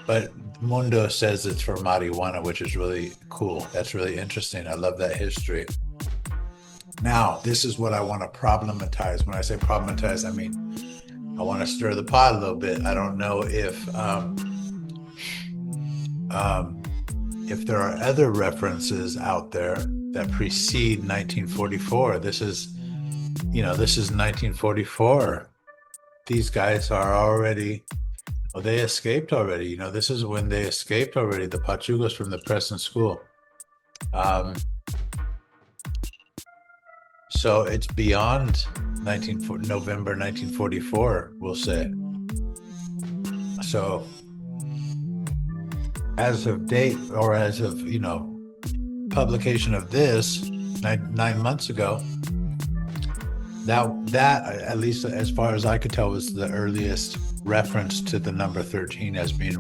But Mundo says it's for marijuana, which is really cool. That's really interesting. I love that history. Now, this is what I want to problematize. When I say problematize, I mean I want to stir the pot a little bit. I don't know if there are other references out there that precede 1944. This is 1944. These guys are already, well, they escaped already. This is when they escaped already, the Pachugos from the Preston School. So it's beyond November 1944, we'll say. So as of date, or as of, publication of this, nine months ago, that at least as far as I could tell, was the earliest reference to the number 13 as being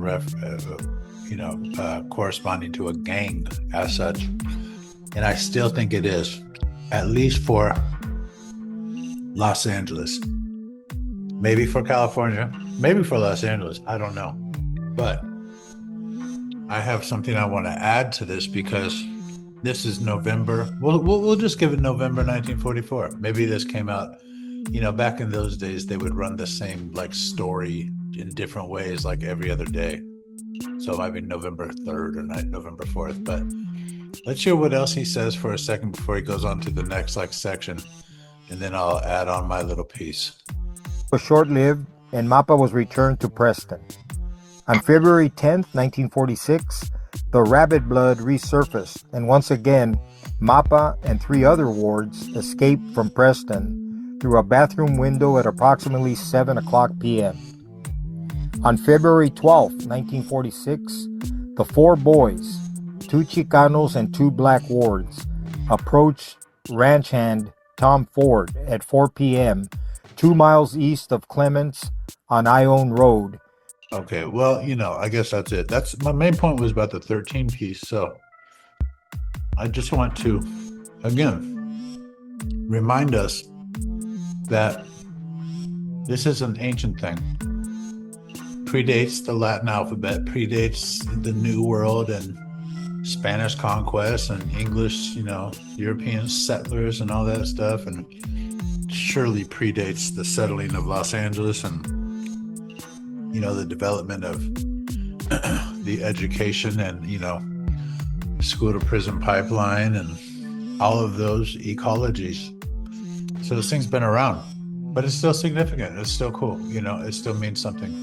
corresponding to a gang as such. And I still think it is, at least for Los Angeles, maybe for California, maybe for Los Angeles, I don't know. But I have something I want to add to this, because this is November. We'll just give it November 1944. Maybe this came out, back in those days, they would run the same story in different ways, like every other day. So it might be November 3rd or November 4th. But let's hear what else he says for a second before he goes on to the next section, and then I'll add on my little piece. Was short-lived, and Mapa was returned to Preston. On February 10th, 1946, the rabbit blood resurfaced, and once again, Mapa and 3 other wards escaped from Preston through a bathroom window at approximately 7 o'clock p.m. On February 12th, 1946, the 4 boys, 2 Chicanos and 2 black wards, approached ranch hand Tom Ford at 4 p.m., 2 miles east of Clements on Ione Road. Okay, well, I guess that's it. That's my main point, was about the 13 piece. So I just want to, again, remind us that this is an ancient thing. Predates the Latin alphabet, predates the New World and Spanish conquest and English, European settlers and all that stuff, and surely predates the settling of Los Angeles and the development of the education and school to prison pipeline and all of those ecologies. So this thing's been around, but it's still significant. It's still cool. It still means something.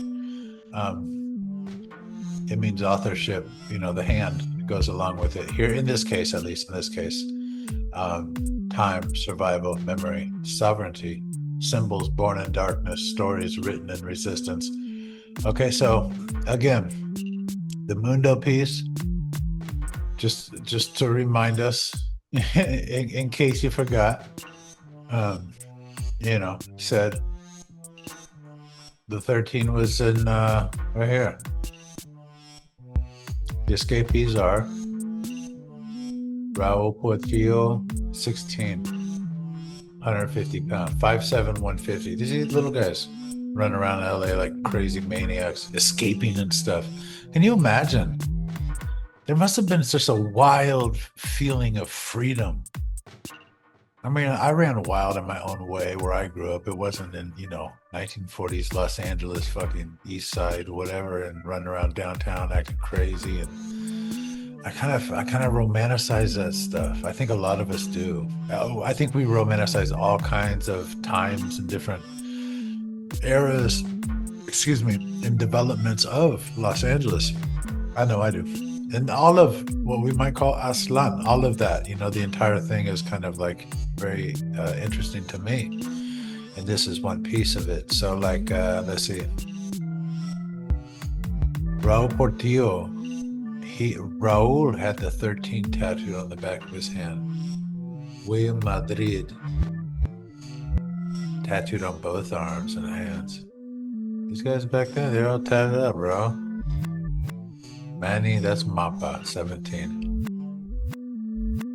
It means authorship. The hand goes along with it here, in this case, at least in this case. Time, survival, memory, sovereignty, symbols born in darkness, stories written in resistance. Okay, so again, the Mundo piece, just to remind us, in case you forgot, said the 13 was in right here. The escapees are Raul Portillo, 16, 150 pounds, 5'7", 150. These are little guys running around LA like crazy maniacs, escaping and stuff. Can you imagine? There must have been just a wild feeling of freedom. I mean, I ran wild in my own way where I grew up. It wasn't in, 1940s Los Angeles, fucking East Side, whatever, and running around downtown acting crazy. And I kind of romanticize that stuff. I think a lot of us do. I think we romanticize all kinds of times and different eras, and developments of Los Angeles. I know I do. And all of what we might call Aslan, all of that, the entire thing is kind of very interesting to me. And this is one piece of it. So let's see. Raul Portillo, Raul had the 13 tattooed on the back of his hand. William Madrid, tattooed on both arms and hands. These guys back then, they're all tatted up, bro. Manny, that's Mapa, 17.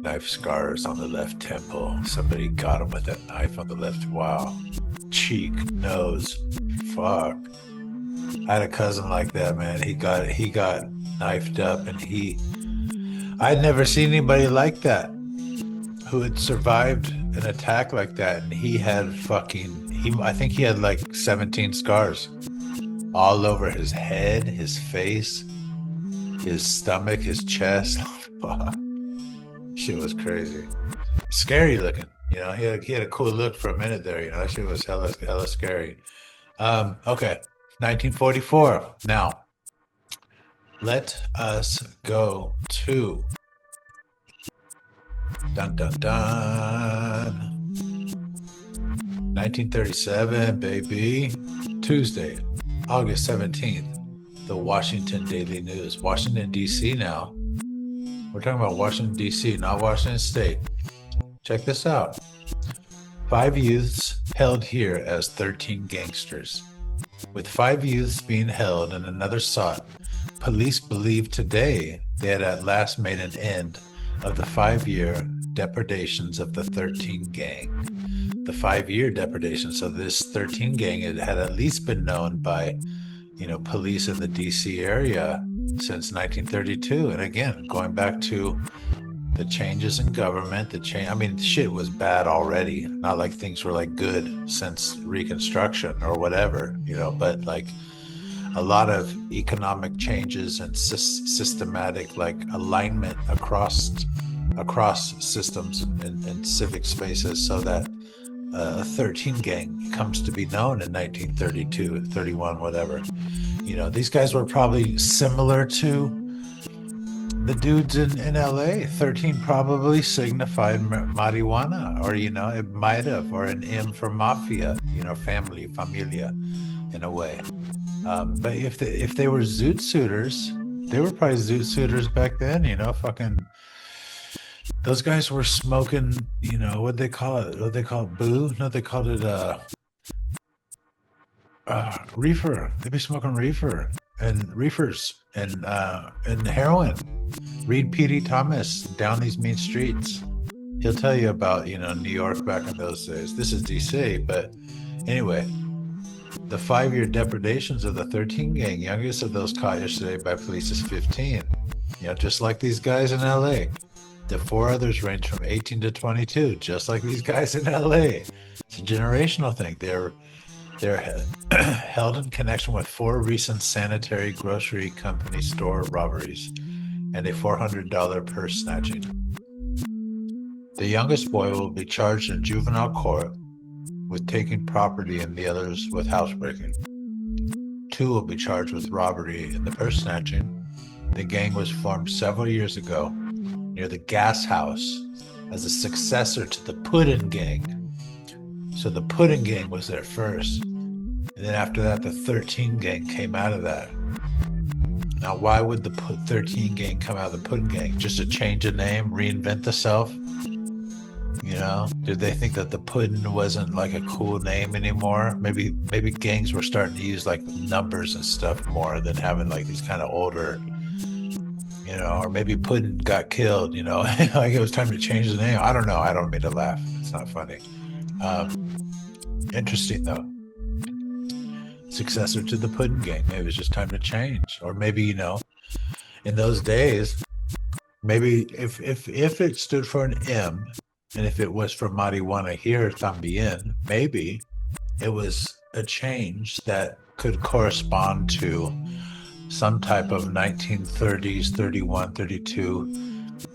Knife scars on the left temple. Somebody got him with that knife on the left. Wow. Cheek, nose. Fuck. I had a cousin like that, man. He got knifed up, and I'd never seen anybody like that who had survived an attack like that, and he had I think he had like 17 scars all over his head, his face, his stomach, his chest. Shit was crazy. Scary looking. He had a cool look for a minute there. That shit was hella scary. Okay. 1944. Now, let us go to dun dun dun 1937, baby. Tuesday, August 17th. The Washington Daily News. Washington, D.C. now. We're talking about Washington, D.C., not Washington State. Check this out. 5 youths held here as 13 gangsters. With 5 youths being held and another sought, police believe today they had at last made an end of the 5-year depredations of the 13 gang. The 5-year depredations of this 13 gang had at least been known by, police in the DC area since 1932. And again, going back to the changes in government, shit was bad already. Not like things were like good since Reconstruction or whatever, but like a lot of economic changes and systematic like alignment across systems and civic spaces, so that a 13 gang comes to be known in 1932, 31, whatever. These guys were probably similar to the dudes in LA. 13 probably signified marijuana, or, it might have, or an M for mafia, family, familia, in a way. But if they were zoot suiters, they were probably zoot suiters back then, fucking. Those guys were smoking, what'd they call it? What they call it? Boo? No, they called it reefer. They'd be smoking reefers and heroin. Read P.D. Thomas down these mean streets. He'll tell you about, New York back in those days. This is DC, but anyway, the 5-year depredations of the 13 gang, youngest of those caught yesterday by police is 15. Just like these guys in LA. The 4 others range from 18 to 22, just like these guys in LA. It's a generational thing. They're held in connection with 4 recent sanitary grocery company store robberies and a $400 purse snatching. The youngest boy will be charged in juvenile court with taking property and the others with housebreaking. 2 will be charged with robbery and the purse snatching. The gang was formed several years ago near the Gas House as a successor to the Puddin' Gang. So the Puddin' Gang was there first. And then after that, the 13 Gang came out of that. Now, why would the 13 Gang come out of the Puddin' Gang? Just to change the name, reinvent the self? Did they think that the Puddin' wasn't like a cool name anymore? Maybe gangs were starting to use like numbers and stuff more than having like these kind of older, or maybe Puddin' got killed, like it was time to change the name. I don't know. I don't mean to laugh. It's not funny. Interesting though. Successor to the Puddin' Gang. Maybe it was just time to change. Or maybe, in those days, maybe if it stood for an M, and if it was for marijuana here también, maybe it was a change that could correspond to some type of 1930s, 31, 32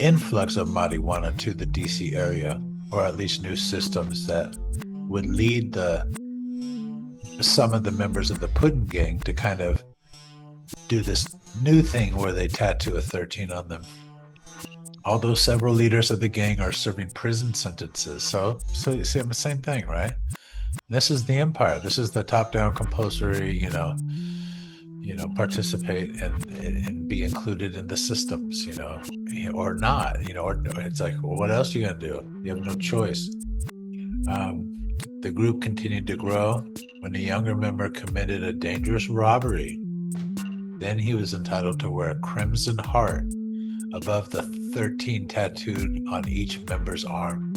influx of marijuana to the DC area, or at least new systems that would lead some of the members of the Puddin' Gang to kind of do this new thing where they tattoo a 13 on them. Although several leaders of the gang are serving prison sentences. So you see, the same thing, right? This is the empire. This is the top-down compulsory, participate and be included in the systems, or not, or it's like, well, what else are you going to do? You have no choice. The group continued to grow when a younger member committed a dangerous robbery. Then he was entitled to wear a crimson heart above the 13 tattooed on each member's arm.